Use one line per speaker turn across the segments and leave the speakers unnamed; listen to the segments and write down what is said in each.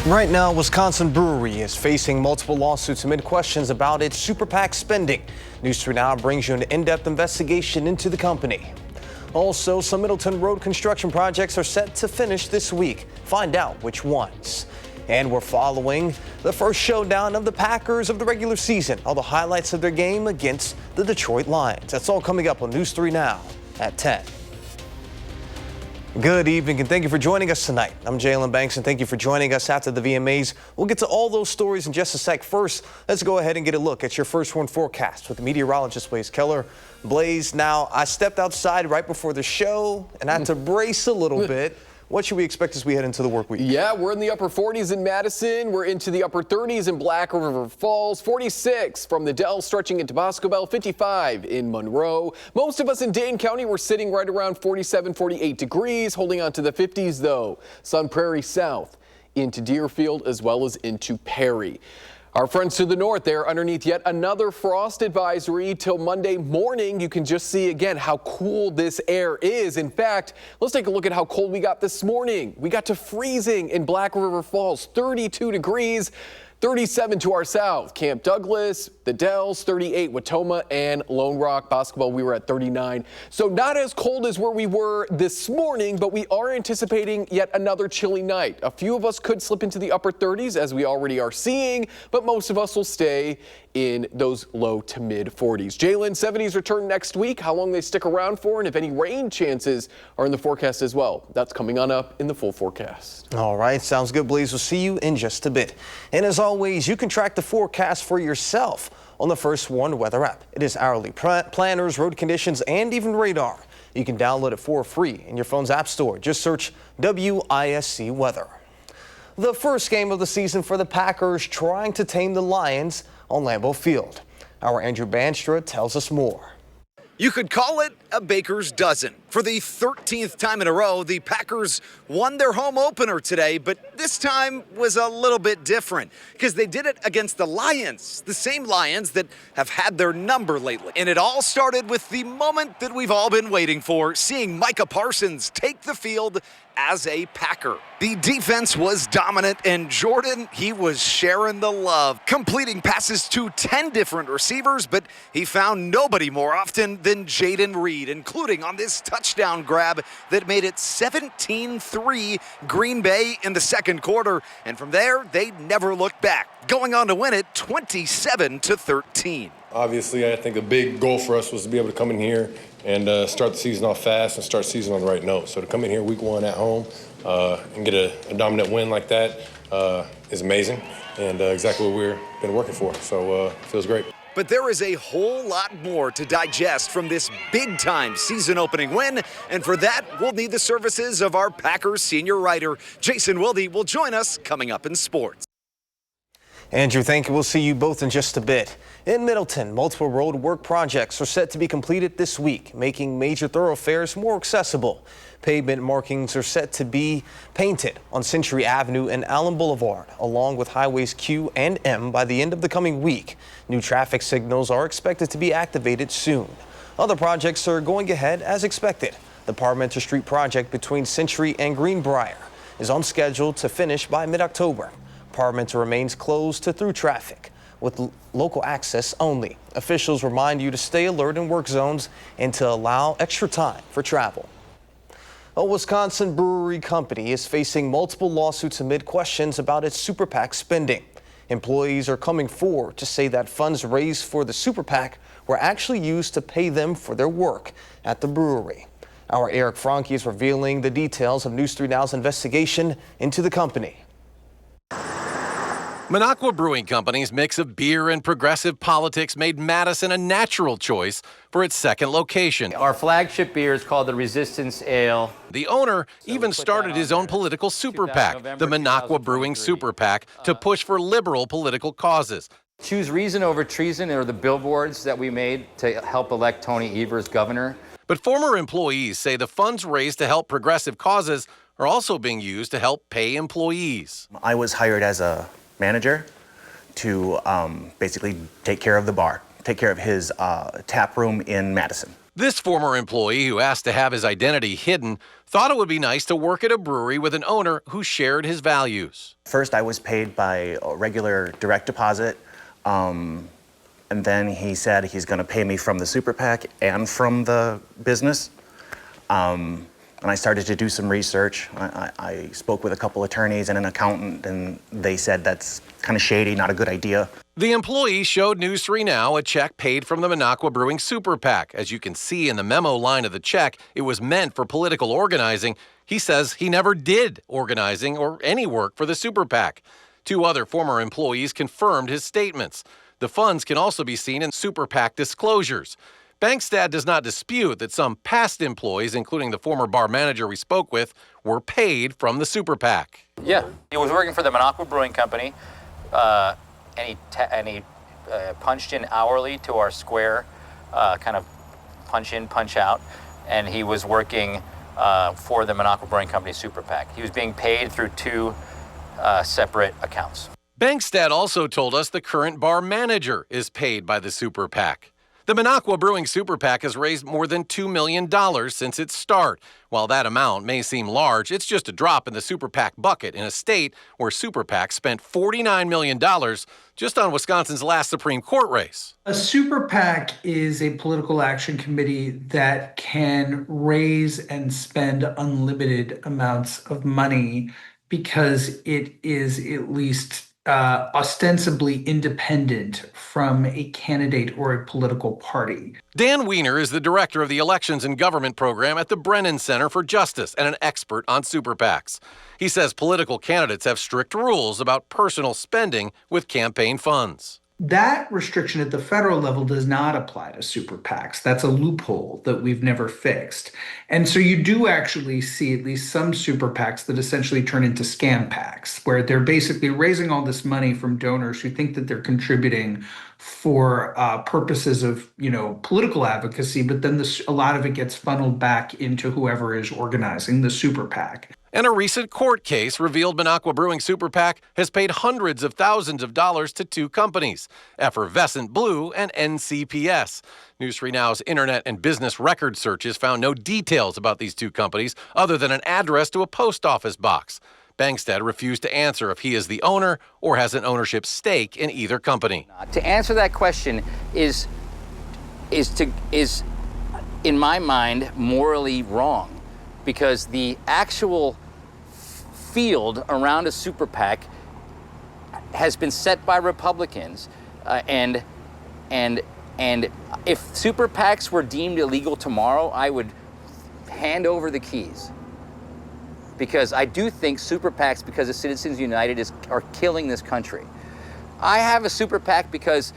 Right now, Wisconsin Brewery is facing multiple lawsuits amid questions about its super PAC spending. News 3 Now brings you an in-depth investigation into the company. Also, some Middleton road construction projects are set to finish this week. Find out which ones. And we're following the first showdown of the Packers of the regular season. All the highlights of their game against the Detroit Lions. That's all coming up on News 3 Now at 10. Good evening and thank you for joining us tonight. I'm Jalen Banks and thank you for joining us after the VMAs. We'll get to all those stories in just a sec. First, let's go ahead and get a look at your first one forecast with the meteorologist Blaze Keller. Blaze, now I stepped outside right before the show and I had to brace a little bit. What should we expect as we head into the work week?
Yeah, we're in the upper 40s in Madison. We're into the upper 30s in Black River Falls. 46 from the Dells stretching into Boscobel. 55 in Monroe. Most of us in Dane County, we're sitting right around 47, 48 degrees, holding on to the 50s though. Sun Prairie south into Deerfield as well as into Perry. Our friends to the north, they're underneath yet another frost advisory till Monday morning. You can just see again how cool this air is. In fact, let's take a look at how cold we got this morning. We got to freezing in Black River Falls, 32 degrees. 37 to our south, Camp Douglas, the Dells, 38, Watoma, and Lone Rock. Boscobel, we were at 39. So not as cold as where we were this morning, but we are anticipating yet another chilly night. A few of us could slip into the upper 30s, as we already are seeing, but most of us will stay in those low to mid 40s. Jalen, 70s return next week. How long they stick around for and if any rain chances are in the forecast as well. That's coming on up in the full forecast.
All right, sounds good, Blaze. We'll see you in just a bit. And as always, you can track the forecast for yourself on the First One weather app. It is hourly planners, road conditions, and even radar. You can download it for free in your phone's app store. Just search WISC weather. The first game of the season for the Packers trying to tame the Lions on Lambeau Field. Our Andrew Banstra tells us more.
You could call it a baker's dozen. For the 13th time in a row, the Packers won their home opener today, but this time was a little bit different because they did it against the Lions, the same Lions that have had their number lately. And it all started with the moment that we've all been waiting for, seeing Micah Parsons take the field as a Packer. The defense was dominant, and Jordan, he was sharing the love, completing passes to 10 different receivers, but he found nobody more often than Jaden Reed, including on this touchdown grab that made it 17-3 Green Bay in the second quarter. And from there, they never looked back, going on to win it 27-13.
Obviously, I think a big goal for us was to be able to come in here and start the season off fast and start the season on the right note. So to come in here week one at home and get a dominant win like that is amazing and exactly what we've been working for. So it feels great.
But there is a whole lot more to digest from this big-time season-opening win, and for that, we'll need the services of our Packers senior writer. Jason Wilde will join us coming up in sports.
Andrew, thank you. We'll see you both in just a bit. In Middleton, multiple road work projects are set to be completed this week, making major thoroughfares more accessible. Pavement markings are set to be painted on Century Avenue and Allen Boulevard, along with highways Q and M by the end of the coming week. New traffic signals are expected to be activated soon. Other projects are going ahead as expected. The Parmenter Street project between Century and Greenbrier is on schedule to finish by mid-October. Parmenter remains closed to through traffic with local access only. Officials remind you to stay alert in work zones and to allow extra time for travel. A Wisconsin brewery company is facing multiple lawsuits amid questions about its super PAC spending. Employees are coming forward to say that funds raised for the super PAC were actually used to pay them for their work at the brewery. Our Eric Franke is revealing the details of News 3 Now's investigation into the company.
Minocqua Brewing Company's mix of beer and progressive politics made Madison a natural choice for its second location.
Our flagship beer is called the Resistance Ale.
The owner even started his own political super PAC, the Minocqua Brewing Super PAC, to push for liberal political causes.
Choose Reason Over Treason are the billboards that we made to help elect Tony Evers governor.
But former employees say the funds raised to help progressive causes are also being used to help pay employees.
I was hired as a manager to basically take care of the bar, take care of his tap room in Madison.
This former employee, who asked to have his identity hidden, thought it would be nice to work at a brewery with an owner who shared his values.
First, I was paid by a regular direct deposit, and then he said he's going to pay me from the super PAC and from the business. And I started to do some research. I spoke with a couple attorneys and an accountant, and they said that's kind of shady, not a good idea.
The employee showed News 3 Now a check paid from the Minocqua Brewing Super PAC. As you can see in the memo line of the check, it was meant for political organizing. He says he never did organizing or any work for the Super PAC. 2 other former employees confirmed his statements. The funds can also be seen in Super PAC disclosures. Bangstad does not dispute that some past employees, including the former bar manager we spoke with, were paid from the Super PAC.
Yeah, he was working for the Minocqua Brewing Company, and he punched in hourly to our square, kind of punch in, punch out, and he was working for the Minocqua Brewing Company Super PAC. He was being paid through 2 separate accounts.
Bangstad also told us the current bar manager is paid by the Super PAC. The Minocqua Brewing Super PAC has raised more than $2 million since its start. While that amount may seem large, it's just a drop in the Super PAC bucket in a state where Super PAC spent $49 million just on Wisconsin's last Supreme Court race.
A Super PAC is a political action committee that can raise and spend unlimited amounts of money because it is at least ostensibly independent from a candidate or a political party.
Dan Wiener is the director of the Elections and Government program at the Brennan Center for Justice and an expert on super PACs. He says political candidates have strict rules about personal spending with campaign funds.
That restriction at the federal level does not apply to super PACs. That's a loophole that we've never fixed. And so you do actually see at least some super PACs that essentially turn into scam PACs, where they're basically raising all this money from donors who think that they're contributing for purposes of, political advocacy, but then a lot of it gets funneled back into whoever is organizing the super PAC.
And a recent court case revealed Minocqua Brewing Super PAC has paid hundreds of thousands of dollars to 2 companies, Effervescent Blue and NCPS. News 3 Now's internet and business record searches found no details about these 2 companies other than an address to a post office box. Bangstad refused to answer if he is the owner or has an ownership stake in either company.
To answer that question is in my mind morally wrong, because the actual field around a super PAC has been set by Republicans, and if super PACs were deemed illegal tomorrow, I would hand over the keys. Because I do think super PACs, because of Citizens United, are killing this country. I have a super PAC because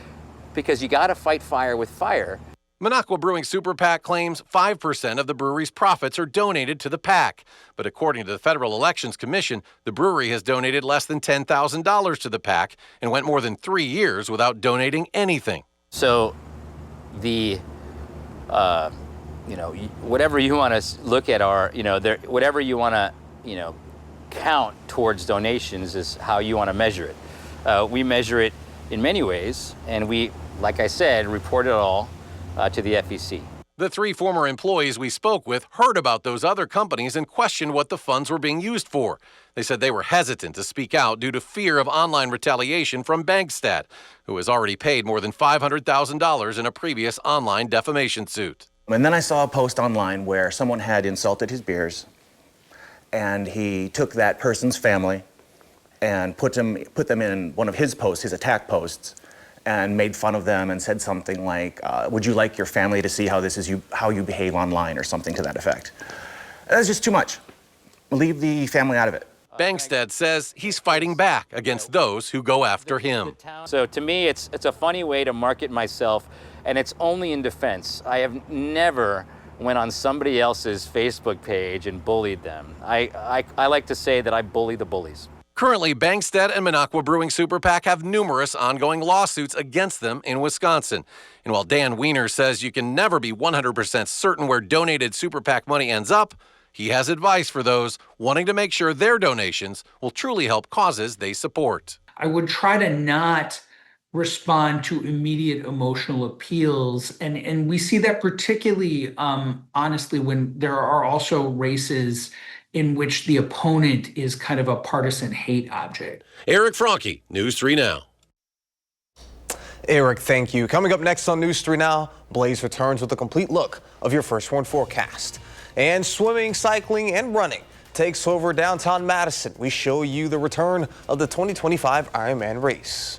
you got to fight fire with fire.
Minocqua Brewing Super PAC claims 5% of the brewery's profits are donated to the PAC. But according to the Federal Elections Commission, the brewery has donated less than $10,000 to the PAC and went more than 3 years without donating anything.
So the, whatever you want to look at whatever you want to, count towards donations is how you want to measure it. We measure it in many ways, and we, like I said, report it all to the FEC.
The 3 former employees we spoke with heard about those other companies and questioned what the funds were being used for. They said they were hesitant to speak out due to fear of online retaliation from Bangstad, who has already paid more than $500,000 in a previous online defamation suit.
And then I saw a post online where someone had insulted his beers, and he took that person's family and put them in one of his posts, his attack posts, and made fun of them and said something like, would you like your family to see how you behave online, or something to that effect. That's just too much. Leave the family out of it.
Bangstad says he's fighting back against those who go after him.
So to me, it's a funny way to market myself, and it's only in defense. I have never went on somebody else's Facebook page and bullied them. I like to say that I bully the bullies.
Currently, Bangstad and Minocqua Brewing Super PAC have numerous ongoing lawsuits against them in Wisconsin. And while Dan Wiener says you can never be 100% certain where donated Super PAC money ends up, he has advice for those wanting to make sure their donations will truly help causes they support.
I would try to not respond to immediate emotional appeals. And we see that particularly, honestly, when there are also races in which the opponent is kind of a partisan hate object.
Eric Franke, News 3 Now.
Eric, thank you. Coming up next on News 3 Now, Blaze returns with a complete look of your first one forecast. And swimming, cycling, and running takes over downtown Madison. We show you the return of the 2025 Ironman race.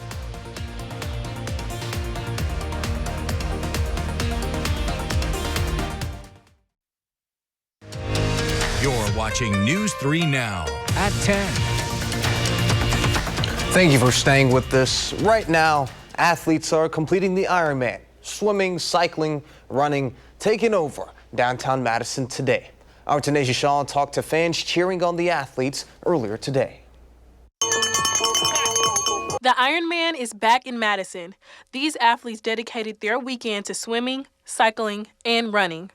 You're watching News 3 Now at 10.
Thank you for staying with us. Right now, athletes are completing the Ironman. Swimming, cycling, running, taking over downtown Madison today. Our Tanisha Shaw talked to fans cheering on the athletes earlier today.
The Ironman is back in Madison. These athletes dedicated their weekend to swimming, cycling, and running.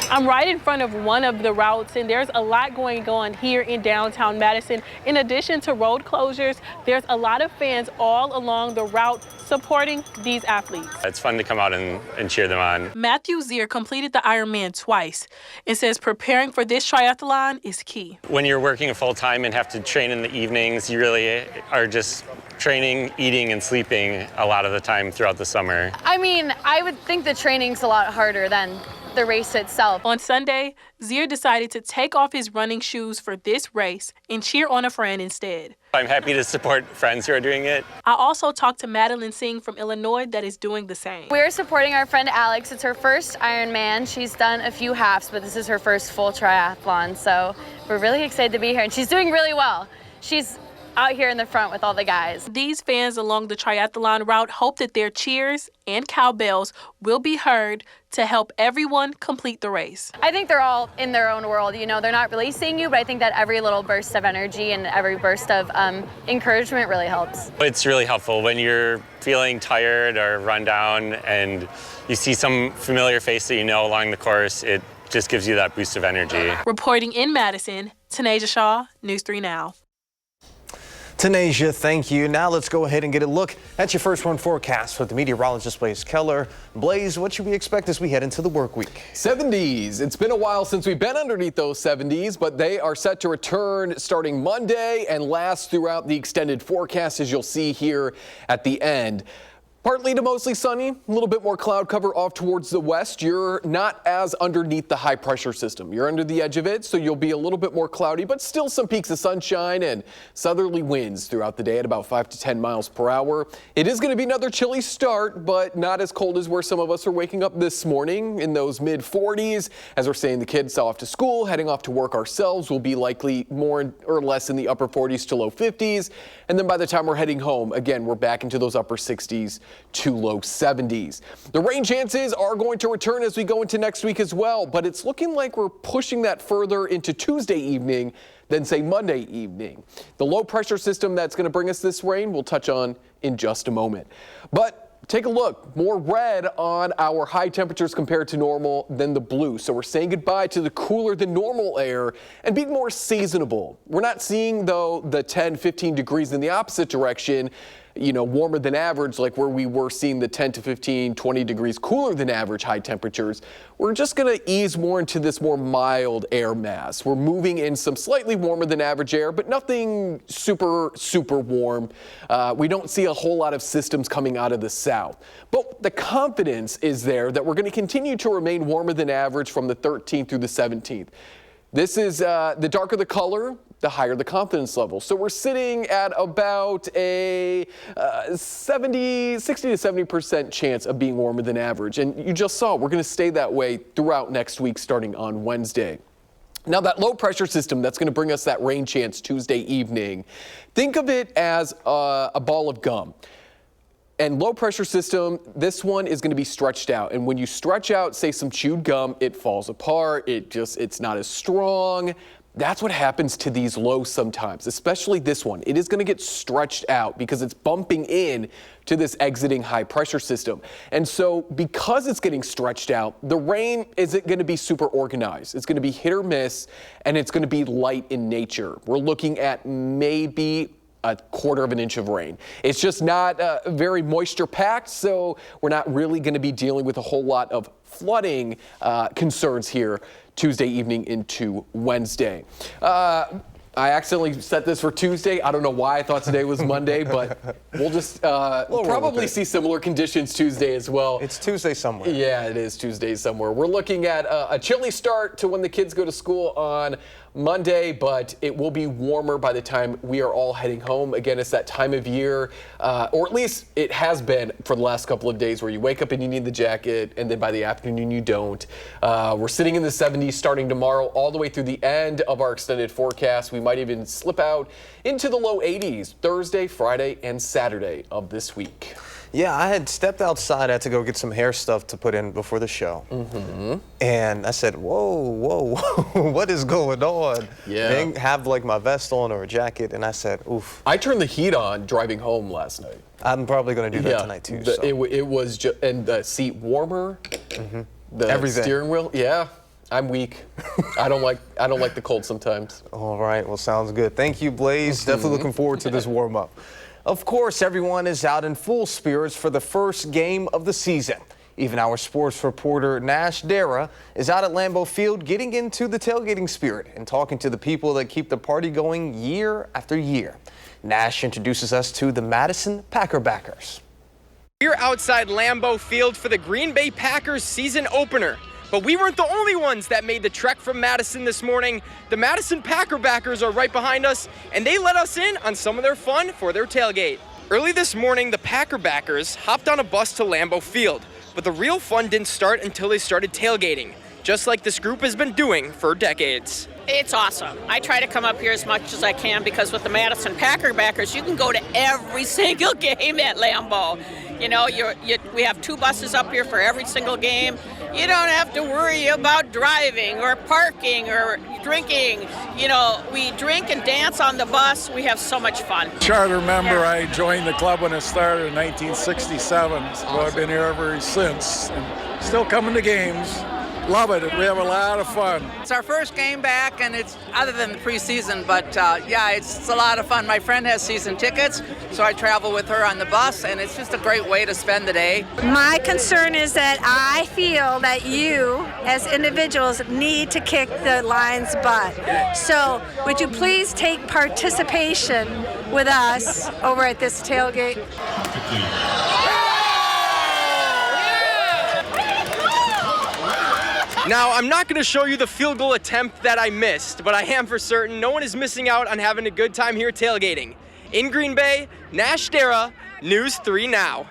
I'm right in front of one of the routes, and there's a lot going on here in downtown Madison. In addition to road closures, there's a lot of fans all along the route supporting these athletes.
It's fun to come out and cheer them on.
Matthew Zier completed the Ironman twice and says preparing for this triathlon is key.
When you're working full time and have to train in the evenings, you really are just training, eating, and sleeping a lot of the time throughout the summer.
I mean, I would think the training's a lot harder than the race itself.
On Sunday, Zier decided to take off his running shoes for this race and cheer on a friend instead.
I'm happy to support friends who are doing it.
I also talked to Madeline Singh from Illinois that is doing the same.
We're supporting our friend Alex. It's her first Ironman. She's done a few halves, but this is her first full triathlon. So we're really excited to be here, and she's doing really well. She's out here in the front with all the guys.
These fans along the triathlon route hope that their cheers and cowbells will be heard to help everyone complete the race.
I think they're all in their own world. You know, they're not really seeing you, but I think that every little burst of energy and every burst of encouragement really helps.
It's really helpful when you're feeling tired or run down and you see some familiar face that you know along the course. It just gives you that boost of energy.
Reporting in Madison, Tanisha Shaw, News 3 Now.
Tanisha, thank you. Now let's go ahead and get a look at your first one forecast with the meteorologist Blaze Keller. Blaze, what should we expect as we head into the work week?
70s. It's been a while since we've been underneath those 70s, but they are set to return starting Monday and last throughout the extended forecast, as you'll see here at the end. Partly to mostly sunny, a little bit more cloud cover off towards the west. You're not as underneath the high pressure system. You're under the edge of it, so you'll be a little bit more cloudy, but still some peaks of sunshine and southerly winds throughout the day at about 5 to 10 miles per hour. It is going to be another chilly start, but not as cold as where some of us are waking up this morning in those mid 40s. As we're saying, the kids off to school, heading off to work ourselves, will be likely more or less in the upper 40s to low 50s. And then by the time we're heading home, again, we're back into those upper 60s to low 70s. The rain chances are going to return as we go into next week as well, but it's looking like we're pushing that further into Tuesday evening than, say, Monday evening. The low pressure system that's going to bring us this rain we'll touch on in just a moment. But take a look, more red on our high temperatures compared to normal than the blue. So we're saying goodbye to the cooler than normal air and being more seasonable. We're not seeing, though, the 10, 15 degrees in the opposite direction, you know, warmer than average, like where we were seeing the 10 to 15, 20 degrees cooler than average high temperatures. We're just going to ease more into this more mild air mass. We're moving in some slightly warmer than average air, but nothing super, super warm. We don't see a whole lot of systems coming out of the south. But the confidence is there that we're going to continue to remain warmer than average from the 13th through the 17th. This is the darker the color, the higher the confidence level. So we're sitting at about a 60 to 70% chance of being warmer than average. And you just saw we're going to stay that way throughout next week starting on Wednesday. Now that low pressure system that's going to bring us that rain chance Tuesday evening, think of it as a ball of gum. And low pressure system, this one is going to be stretched out. And when you stretch out, say, some chewed gum, it falls apart. It's not as strong. That's what happens to these lows sometimes, especially this one. It is going to get stretched out because it's bumping in to this exiting high pressure system. And so because it's getting stretched out, the rain isn't going to be super organized. It's going to be hit or miss, and it's going to be light in nature. We're looking at maybe a quarter of an inch of rain. It's just not very moisture packed, so we're not really going to be dealing with a whole lot of flooding concerns here Tuesday evening into Wednesday. I accidentally set this for Tuesday. I don't know why I thought today was Monday, but we'll just probably see similar conditions Tuesday as well.
It's Tuesday somewhere.
Yeah, it is Tuesday somewhere. We're looking at a chilly start to when the kids go to school on Monday, but it will be warmer by the time we are all heading home. Again, it's that time of year, or at least it has been for the last couple of days, where you wake up and you need the jacket, and then by the afternoon you don't. We're sitting in the 70s starting tomorrow all the way through the end of our extended forecast. We might even slip out into the low 80s Thursday, Friday, and Saturday of this week.
Yeah, I had stepped outside. I had to go get some hair stuff to put in before the show. And I said, whoa, what is going on?
Yeah.
I didn't have like my vest on or a jacket, and I said, oof.
I turned the heat on driving home last night.
I'm probably going to do that tonight too. So.
It was just, and the seat warmer, the
Everything.
steering wheel. Yeah, I'm weak. I don't like the cold sometimes.
All right, well, sounds good. Thank you, Blaze. Definitely looking forward to this warm up. Of course, everyone is out in full spirits for the first game of the season. Even our sports reporter Nash Dara is out at Lambeau Field getting into the tailgating spirit and talking to the people that keep the party going year after year. Nash introduces us to the Madison Packerbackers.
We're outside Lambeau Field for the Green Bay Packers season opener. But we weren't the only ones that made the trek from Madison this morning. The Madison Packerbackers are right behind us, and they let us in on some of their fun for their tailgate. Early this morning, the Packerbackers hopped on a bus to Lambeau Field, but the real fun didn't start until they started tailgating, just like this group has been doing for decades.
It's awesome. I try to come up here as much as I can because with the Madison Packerbackers, you can go to every single game at Lambeau. You know, we have 2 buses up here for every single game. You don't have to worry about driving or parking or drinking. You know, we drink and dance on the bus. We have so much fun.
Charter member, I joined the club when it started in 1967, so I've been here ever since. And still coming to games. Love it. We have a lot of fun.
It's our first game back, and it's other than the preseason, but yeah, it's a lot of fun. My friend has season tickets, so I travel with her on the bus, and it's just a great way to spend the day.
My concern is that I feel that you, as individuals, need to kick the Lions' butt. So would you please take participation with us over at this tailgate?
Now, I'm not going to show you the field goal attempt that I missed, but I am for certain no one is missing out on having a good time here tailgating. In Green Bay, Nash Dara, News 3 Now.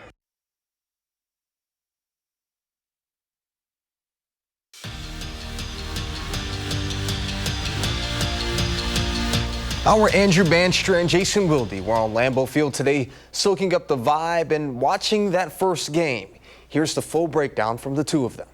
Our Andrew Banstra and Jason Wilde were on Lambeau Field today, soaking up the vibe and watching that first game. Here's the full breakdown from the two of them.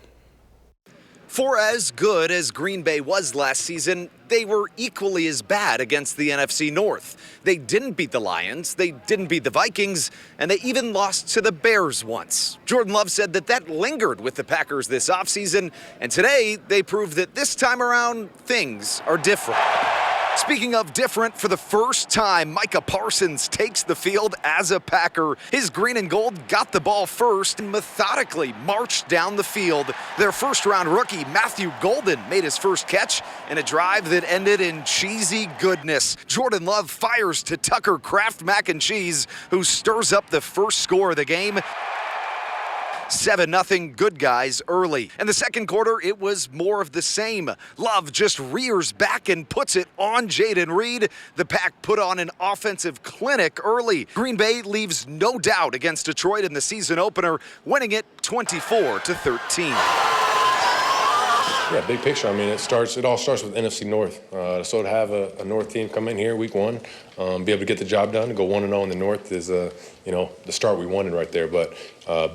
For as good as Green Bay was last season, they were equally as bad against the NFC North. They didn't beat the Lions, they didn't beat the Vikings, and they even lost to the Bears once. Jordan Love said that lingered with the Packers this offseason, and today they proved that this time around, things are different. Speaking of different, for the first time, Micah Parsons takes the field as a Packer. His green and gold got the ball first and methodically marched down the field. Their first-round rookie, Matthew Golden, made his first catch in a drive that ended in cheesy goodness. Jordan Love fires to Tucker Kraft Mac and Cheese, who stirs up the first score of the game. 7-0 good guys early. In the second quarter, it was more of the same. Love just rears back and puts it on Jaden Reed. The Pack put on an offensive clinic early. Green Bay leaves no doubt against Detroit in the season opener, winning it 24-13.
Yeah, big picture. I mean, it all starts with NFC North. So to have a North team come in here week 1, be able to get the job done, to go 1-0 in the North is, the start we wanted right there. But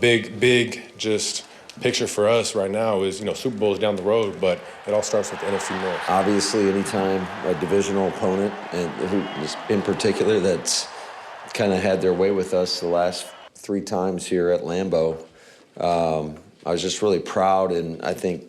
big, just picture for us right now is, Super Bowl's down the road, but it all starts with the NFC North.
Obviously, anytime a divisional opponent, and who in particular, that's kind of had their way with us the last 3 times here at Lambeau, I was just really proud, and I think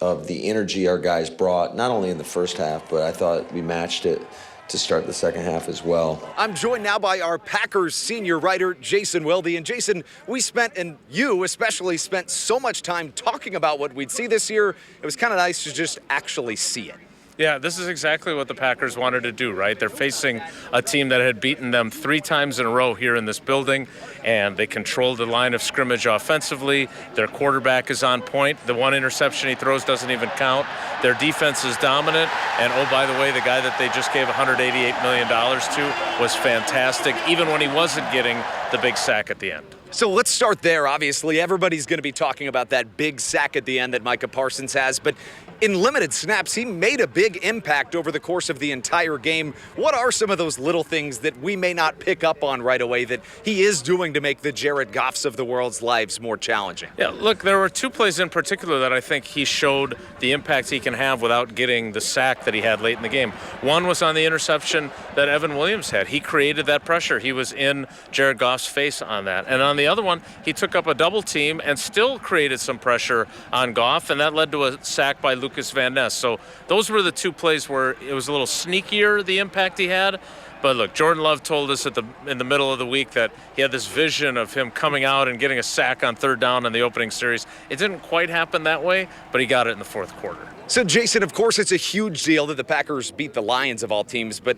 of the energy our guys brought, not only in the first half, but I thought we matched it to start the second half as well.
I'm joined now by our Packers senior writer, Jason Wilde. And Jason, we spent, and you especially spent so much time talking about what we'd see this year. It was kind of nice to just actually see it.
Yeah, this is exactly what the Packers wanted to do, right? They're facing a team that had beaten them 3 times in a row here in this building, and they controlled the line of scrimmage offensively. Their quarterback is on point. The one interception he throws doesn't even count. Their defense is dominant, and oh, by the way, the guy that they just gave $188 million to was fantastic, even when he wasn't getting the big sack at the end.
So let's start there. Obviously, everybody's going to be talking about that big sack at the end that Micah Parsons has, but in limited snaps, he made a big impact over the course of the entire game. What are some of those little things that we may not pick up on right away that he is doing to make the Jared Goffs of the world's lives more challenging?
Yeah, look, there were 2 plays in particular that I think he showed the impact he can have without getting the sack that he had late in the game. One was on the interception that Evan Williams had. He created that pressure. He was in Jared Goff's face on that. And on the other one, he took up a double team and still created some pressure on Goff, and that led to a sack by Lucas Van Ness. So those were the 2 plays where it was a little sneakier, the impact he had. But look, Jordan Love told us in the middle of the week that he had this vision of him coming out and getting a sack on 3rd down in the opening series. It didn't quite happen that way, but he got it in the 4th quarter.
So, Jason, of course, it's a huge deal that the Packers beat the Lions of all teams, but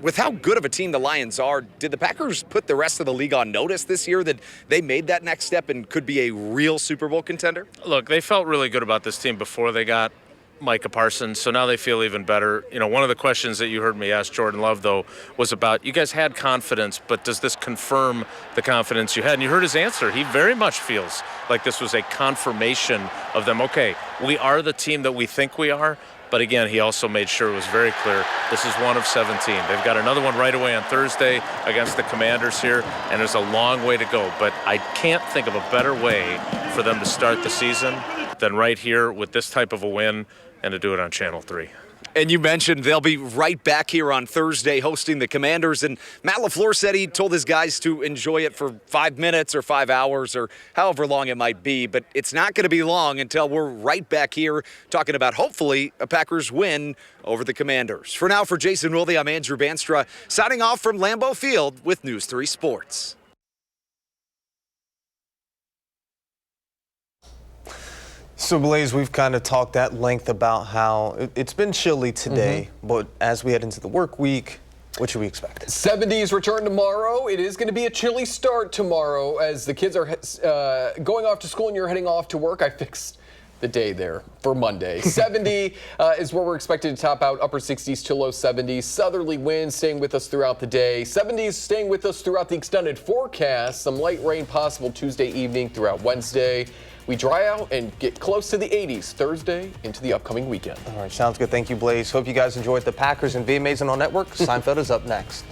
with how good of a team the Lions are, did the Packers put the rest of the league on notice this year that they made that next step and could be a real Super Bowl contender?
Look, they felt really good about this team before they got Micah Parsons, so now they feel even better. You know, one of the questions that you heard me ask Jordan Love, though, was about, you guys had confidence, but does this confirm the confidence you had? And you heard his answer. He very much feels like this was a confirmation of them. Okay, we are the team that we think we are, but again, he also made sure it was very clear this is one of 17. They've got another one right away on Thursday against the Commanders here, and there's a long way to go. But I can't think of a better way for them to start the season than right here with this type of a win, and to do it on Channel 3.
And you mentioned they'll be right back here on Thursday hosting the Commanders. And Matt LaFleur said he told his guys to enjoy it for 5 minutes or 5 hours or however long it might be. But it's not going to be long until we're right back here talking about, hopefully, a Packers win over the Commanders. For now, for Jason Wilde, I'm Andrew Banstra, signing off from Lambeau Field with News 3 Sports.
So, Blaze, we've kind of talked at length about how it's been chilly today, but as we head into the work week, what should we expect?
70s return tomorrow. It is going to be a chilly start tomorrow as the kids are going off to school and you're heading off to work. I fixed the day there for Monday. 70 is where we're expected to top out, upper 60s to low 70s. Southerly winds staying with us throughout the day. 70s staying with us throughout the extended forecast. Some light rain possible Tuesday evening throughout Wednesday. We dry out and get close to the 80s Thursday into the upcoming weekend.
All right, sounds good. Thank you, Blaze. Hope you guys enjoyed the Packers and VMAs on Network. Seinfeld is up next.